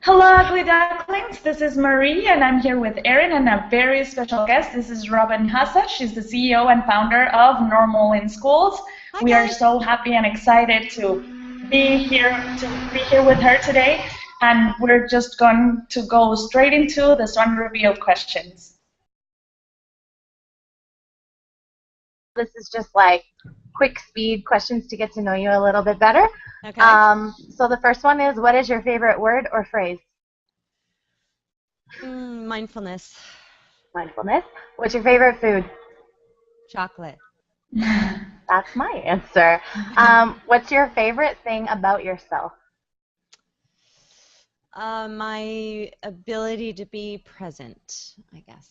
Hello, ugly ducklings. This is Marie, and I'm here with Erin and a very special guest. This is Robyn Hussa. She's the CEO and founder of Normal in Schools. Hi We are guys. so happy and excited to be here with her today, and we're just going to go straight into the Swan Revealed questions. This is just like quick speed questions to get to know you a little bit better. Okay. So the first one is, what is your favorite word or phrase? Mindfulness. Mindfulness. What's your favorite food? Chocolate. That's my answer. What's your favorite thing about yourself? My ability to be present, I guess.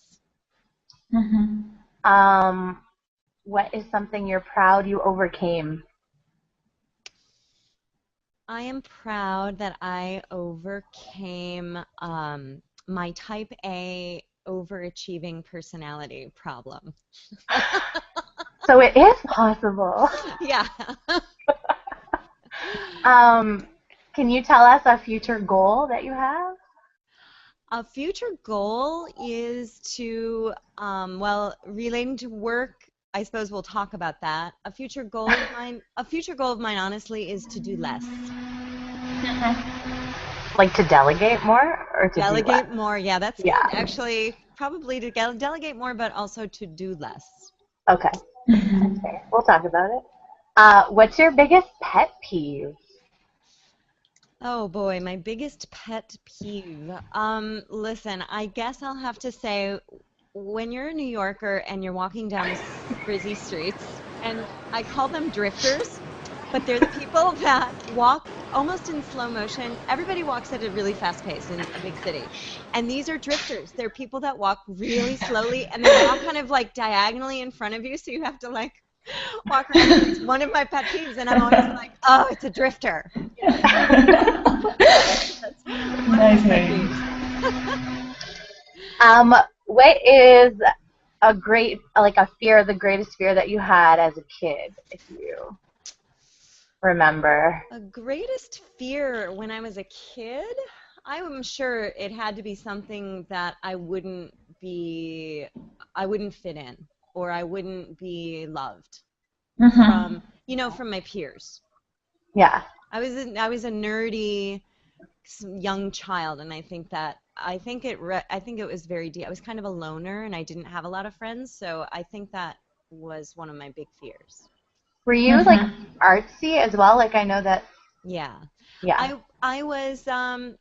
What is something you're proud you overcame? I am proud that I overcame my type A overachieving personality problem. So it is possible. Yeah. Can you tell us a future goal that you have? A future goal is to, relating to work, I suppose we'll talk about that. A future goal of mine, honestly, is to do less. Like to delegate more or to do less? Delegate more, yeah, that's Yeah. good. Actually, probably to delegate more, but also to do less. Okay. Okay. We'll talk about it. What's your biggest pet peeve? Oh boy, my biggest pet peeve. Listen, I guess I'll have to say, when you're a New Yorker and you're walking down the busy streets, and I call them drifters, but they're the people that walk almost in slow motion. Everybody walks at a really fast pace in a big city. And these are drifters. They're people that walk really slowly, and they walk kind of like diagonally in front of you, so you have to like walk around. It's one of my pet peeves, and I'm always like, oh, it's a drifter. That's one of my pet peeves. What is a fear, the greatest fear that you had as a kid, if you remember? A greatest fear when I was a kid, I'm sure it had to be something that I wouldn't fit in, or I wouldn't be loved from my peers. Yeah. I was a nerdy young child, and I think it was very deep. I was kind of a loner, and I didn't have a lot of friends, so I think that was one of my big fears. Were you like artsy as well? Like I know that. Yeah. Yeah. I was I'm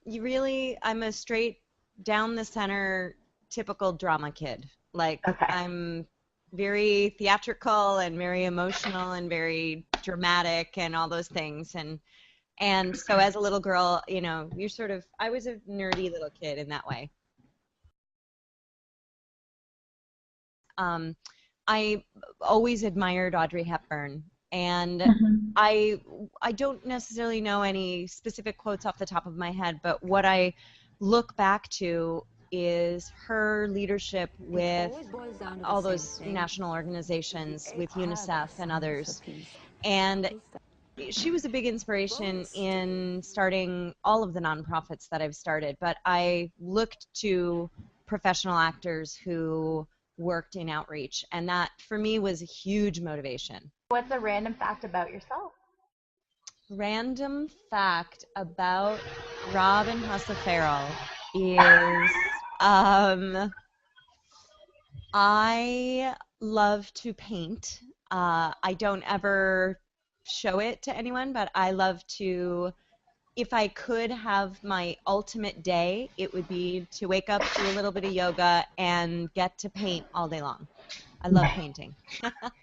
a straight down the center typical drama kid. Like Okay. I'm very theatrical and very emotional and very dramatic and all those things, and so as a little girl, I was a nerdy little kid in that way. I always admired Audrey Hepburn, and I don't necessarily know any specific quotes off the top of my head, but what I look back to is her leadership with all those national organizations, with UNICEF and others. And she was a big inspiration in starting all of the nonprofits that I've started, but I looked to professional actors who worked in outreach, and that for me was a huge motivation. What's a random fact about yourself? Random fact about Robyn Hussa Farrell is I love to paint. I don't ever show it to anyone, but I love to, if I could have my ultimate day, it would be to wake up, do a little bit of yoga, and get to paint all day long. I love painting.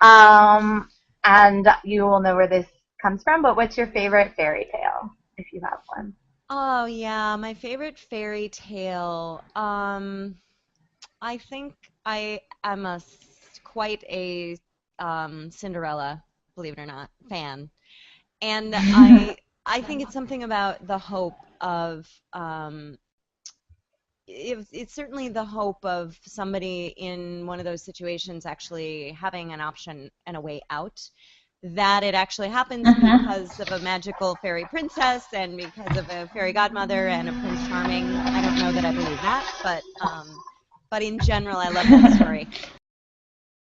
And you will know where this comes from, but what's your favorite fairy tale, if you have one? Oh, yeah, my favorite fairy tale. I think I am quite a Cinderella, believe it or not, fan. And I think it's something about the hope of it's certainly the hope of somebody in one of those situations actually having an option and a way out. that it actually happens because of a magical fairy princess and because of a fairy godmother and a Prince Charming. I don't know that I believe that, but in general, I love that story.